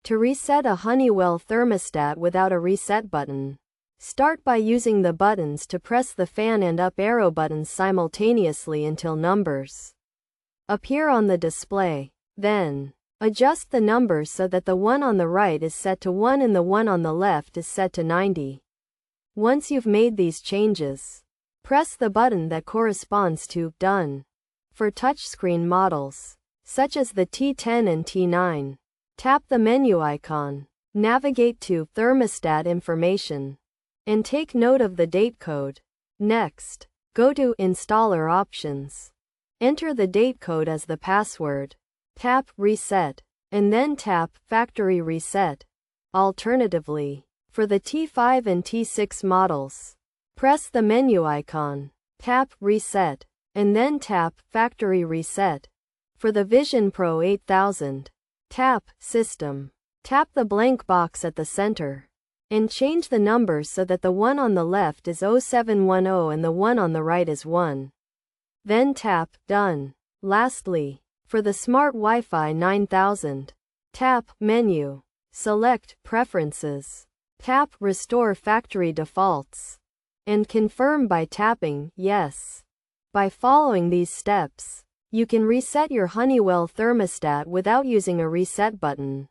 To reset a Honeywell thermostat without a reset button, start by using the buttons to press the fan and up arrow buttons simultaneously until numbers appear on the display. Then, adjust the numbers so that the one on the right is set to 1 and the one on the left is set to 90. Once you've made these changes, press the button that corresponds to Done. For touchscreen models, such as the T10 and T9, tap the menu icon, navigate to Thermostat Information, and take note of the date code. Next, go to Installer Options. Enter the date code as the password. Tap Reset, and then tap Factory Reset. Alternatively, for the T5 and T6 models, press the menu icon, tap Reset, and then tap Factory Reset. For the Vision Pro 8000, tap System. Tap the blank box at the center, and change the numbers so that the one on the left is 0710 and the one on the right is 1. Then tap Done. Lastly, for the Smart Wi-Fi 9000, tap Menu. Select Preferences. Tap Restore Factory Defaults, and confirm by tapping Yes. By following these steps, you can reset your Honeywell thermostat without using a reset button.